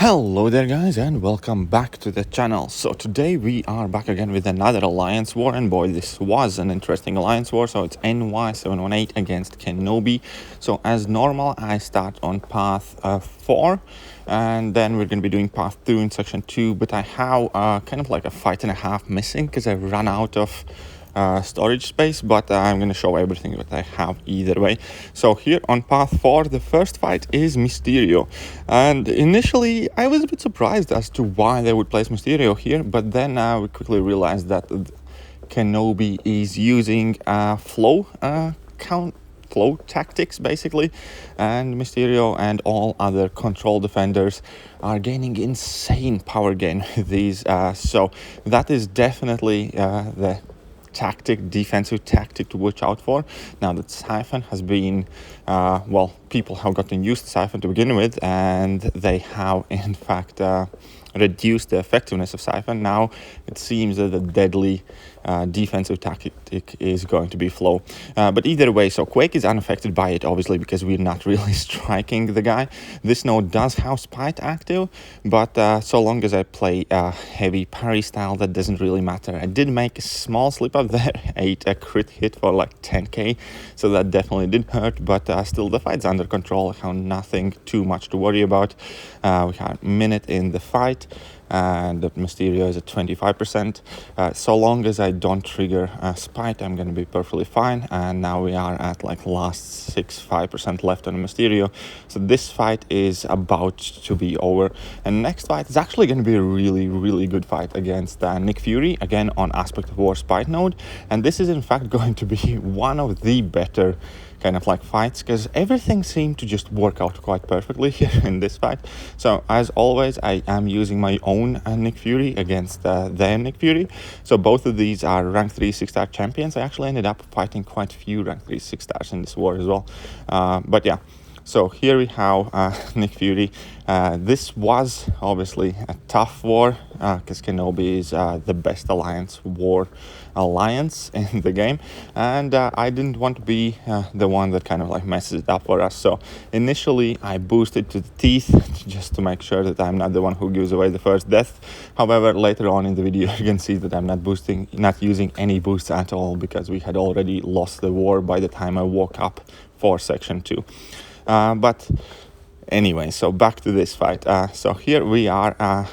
Hello there guys and welcome back to the channel. So today we are back again with another alliance war, and boy, this was an interesting alliance war. So it's NY718 against Kenob. So as normal I start on path 4 and then we're going to be doing path 2 in section 2, but I have kind of like a fight and a half missing because I ran out of storage space, but I'm going to show everything that I have either way. So here on path 4 the first fight is Mysterio, and initially I was a bit surprised as to why they would place Mysterio here, but then we quickly realized that Kenob is using flow tactics basically, and Mysterio and all other control defenders are gaining insane power gain with these, so that is definitely the defensive tactic to watch out for. Now that Siphon has been people have gotten used to Siphon to begin with, and they have in fact reduced the effectiveness of Siphon. Now it seems that the deadly defensive tactic is going to be flow, but either way, so Quake is unaffected by it obviously because we're not really striking the guy. This node does have Spite active, but so long as I play heavy parry style, that doesn't really matter. I did make a small slip up there, ate a crit hit for like 10k, so that definitely did hurt, but still the fight's under control. I have nothing too much to worry about. We have a minute in the fight and the Mysterio is at 25%. So long as I don't trigger Spite, I'm going to be perfectly fine. And now we are at like last 5% left on the Mysterio. So this fight is about to be over. And next fight is actually going to be a really good fight against Nick Fury, again on Aspect of War Spite node. And this is in fact going to be one of the better kind of like fights, because everything seemed to just work out quite perfectly here in this fight. So as always, I am using my own Nick Fury against their Nick Fury. So both of these are rank 3 6-star champions. I actually ended up fighting quite a few rank 3 6-stars in this war as well, but yeah. So here we have Nick Fury. This was obviously a tough war because Kenob is the best alliance in the game, and I didn't want to be the one that kind of like messes it up for us. So initially I boosted to the teeth just to make sure that I'm not the one who gives away the first death. However, later on in the video you can see that I'm not using any boosts at all, because we had already lost the war by the time I woke up for section 2. But anyway, so back to this fight. So here we are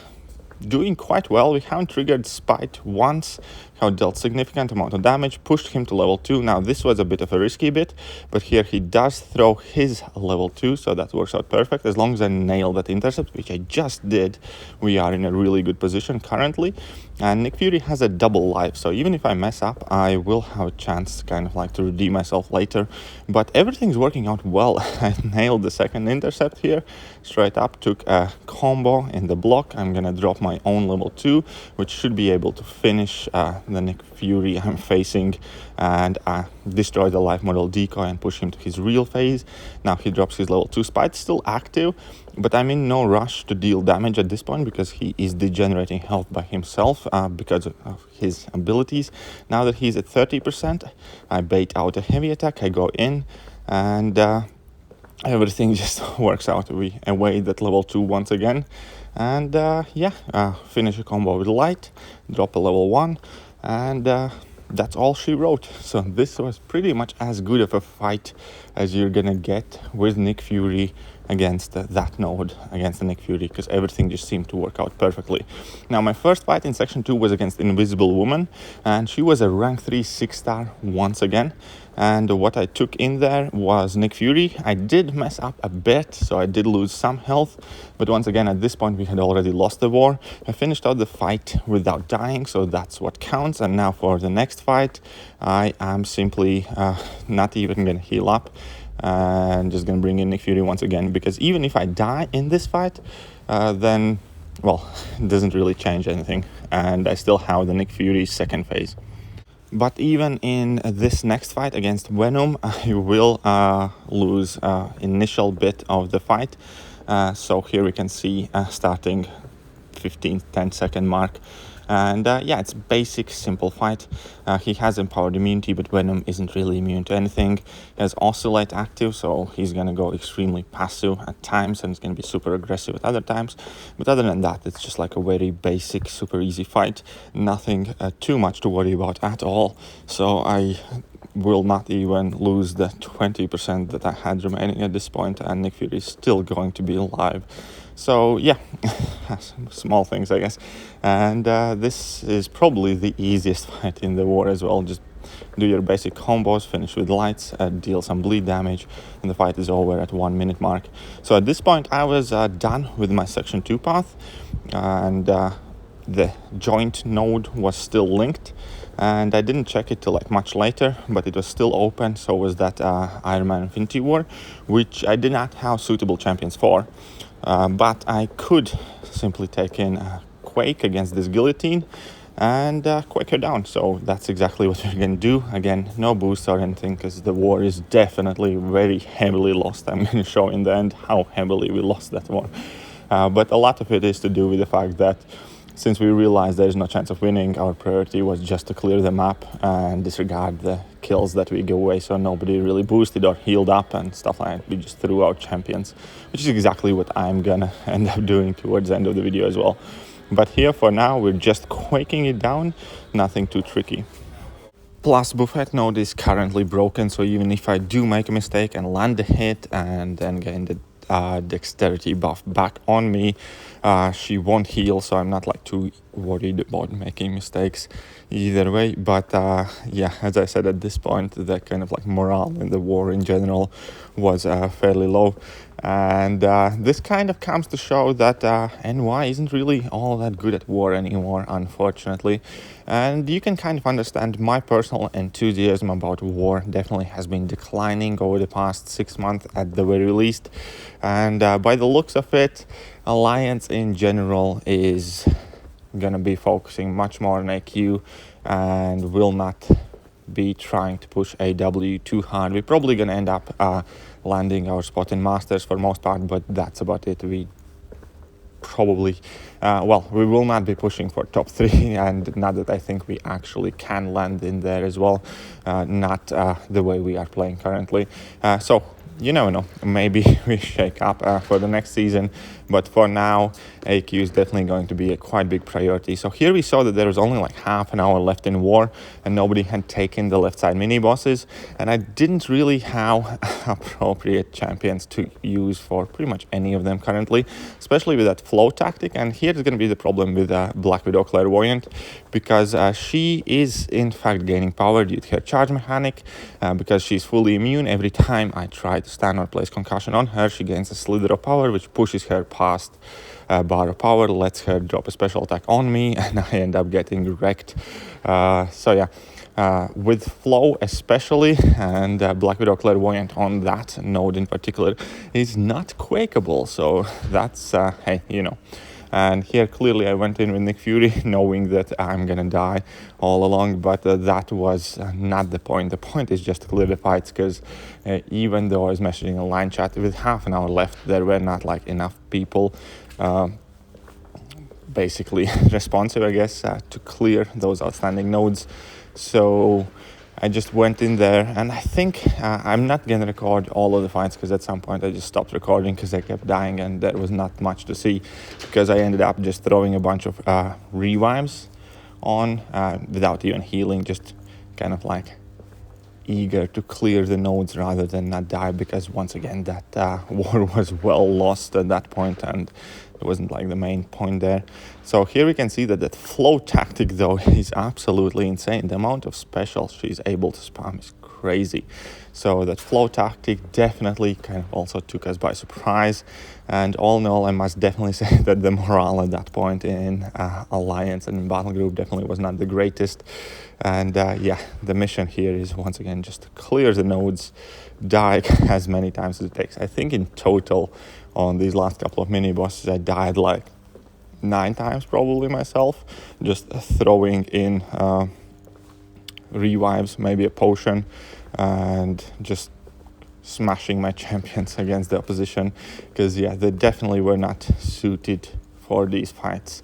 doing quite well. We haven't triggered Spite once, have dealt significant amount of damage, pushed him to level 2. Now this was a bit of a risky bit, but here he does throw his level 2, so that works out perfect. As long as I nail that intercept, which I just did, we are in a really good position currently. And Nick Fury has a double life, so even if I mess up, I will have a chance kind of like to redeem myself later. But everything's working out well. I nailed the second intercept here, straight up, took a combo in the block. I'm gonna drop my own level 2, which should be able to finish the Nick Fury I'm facing, and destroy the life model decoy and push him to his real phase. Now he drops his level 2. Spite still active, but I'm in no rush to deal damage at this point because he is degenerating health by himself because of his abilities. Now that he's at 30%, I bait out a heavy attack, I go in, and everything just works out. We evade that level 2 once again, and finish a combo with light, drop a level 1, and that's all she wrote. So this was pretty much as good of a fight as you're gonna get with Nick Fury against that node, against the Nick Fury, because everything just seemed to work out perfectly. Now my first fight in section 2 was against Invisible Woman, and she was a rank 3 6-star once again. And what I took in there was Nick Fury. I did mess up a bit, so I did lose some health, but once again at this point we had already lost the war. I finished out the fight without dying, so that's what counts. And now for the next fight, I am simply not even gonna heal up, and just gonna bring in Nick Fury once again, because even if I die in this fight, then well, it doesn't really change anything, and I still have the Nick Fury second phase. But even in this next fight against Venom, I will lose initial bit of the fight. So here we can see starting 10 second mark, And yeah, it's basic, simple fight. He has empowered immunity, but Venom isn't really immune to anything. He has Oscillate active, so he's gonna go extremely passive at times, and he's gonna be super aggressive at other times. But other than that, it's just like a very basic, super easy fight. Nothing too much to worry about at all. So I will not even lose the 20% that I had remaining at this point, and Nick Fury is still going to be alive. So yeah, small things, I guess. And this is probably the easiest fight in the war as well. Just do your basic combos, finish with lights, deal some bleed damage, and the fight is over at 1 minute mark. So at this point, I was done with my section 2 path, and the joint node was still linked. And I didn't check it till like much later, but it was still open. So was that Iron Man Infinity War, which I did not have suitable champions for. But I could simply take in Quake against this Guillotine and Quake her down. So that's exactly what we're going to do. Again, no boost or anything, because the war is definitely very heavily lost. I'm going to show in the end how heavily we lost that war. But a lot of it is to do with the fact that since we realized there's no chance of winning, our priority was just to clear the map and disregard the kills that we give away, so nobody really boosted or healed up and stuff like that. We just threw out champions, which is exactly what I'm gonna end up doing towards the end of the video as well. But here for now, we're just quaking it down, nothing too tricky. Plus, Buffet node is currently broken, so even if I do make a mistake and land the hit and then gain the dexterity buff back on me, she won't heal, so I'm not like too worried about making mistakes either way. But yeah, as I said, at this point the kind of like morale in the war in general was fairly low, and this kind of comes to show that NY isn't really all that good at war anymore, unfortunately. And you can kind of understand my personal enthusiasm about war definitely has been declining over the past 6 months at the very least. And by the looks of it, Alliance in general is going to be focusing much more on AQ and will not be trying to push AW too hard. We're probably going to end up landing our spot in Masters for most part, but that's about it. We probably we will not be pushing for top 3, and not that I think we actually can land in there as well, not the way we are playing currently. So you never know, maybe we shake up for the next season, but for now AQ is definitely going to be a quite big priority. So here we saw that there was only like half an hour left in war and nobody had taken the left side mini bosses, and I didn't really have appropriate champions to use for pretty much any of them currently, especially with that flow tactic. And here's going to be the problem with Black Widow Clairvoyant, because she is in fact gaining power due to her charge mechanic, because she's fully immune. Every time I try to stand or place concussion on her, she gains a slither of power, which pushes her past bar of power, lets her drop a special attack on me, and I end up getting wrecked. So yeah, with flow especially, and Black Widow Clairvoyant on that node in particular is not quakeable, so that's hey, you know. And here clearly I went in with Nick Fury knowing that I'm gonna die all along, but that was not the point. The point is just to clear the fights, because even though I was messaging a line chat with half an hour left, there were not like enough people basically responsive, I guess, to clear those outstanding nodes. So I just went in there, and I think I'm not going to record all of the fights, because at some point I just stopped recording because I kept dying and there was not much to see, because I ended up just throwing a bunch of revives on without even healing, just kind of like eager to clear the nodes rather than not die, because once again that war was well lost at that point and it wasn't like the main point there. So here we can see that that flow tactic though is absolutely insane. The amount of specials she's able to spam is crazy. So that flow tactic definitely kind of also took us by surprise, and all in all I must definitely say that the morale at that point in Alliance and in Battle Group definitely was not the greatest. And yeah, the mission here is once again just to clear the nodes, die as many times as it takes. I think in total on these last couple of mini bosses I died like 9 times probably myself, just throwing in revives, maybe a potion, and just smashing my champions against the opposition, because yeah, they definitely were not suited for these fights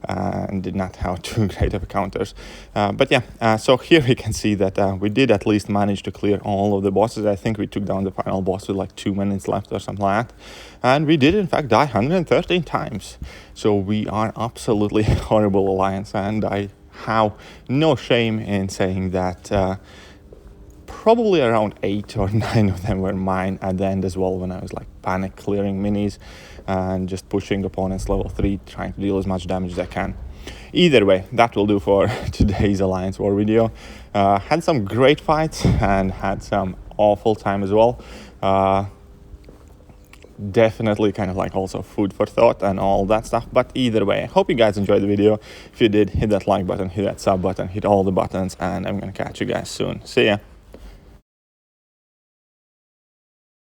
and did not have too great of counters. But yeah, so here we can see that we did at least manage to clear all of the bosses. I think we took down the final boss with like 2 minutes left or something like that. And we did in fact die 113 times. So we are absolutely horrible alliance, and I have no shame in saying that probably around 8 or 9 of them were mine at the end as well, when I was like panic clearing minis and just pushing opponents level 3, trying to deal as much damage as I can. Either way, that will do for today's Alliance War video. Had some great fights and had some awful time as well. Definitely kind of like also food for thought and all that stuff. But either way, I hope you guys enjoyed the video. If you did, hit that like button, hit that sub button, hit all the buttons, and I'm gonna catch you guys soon. See ya.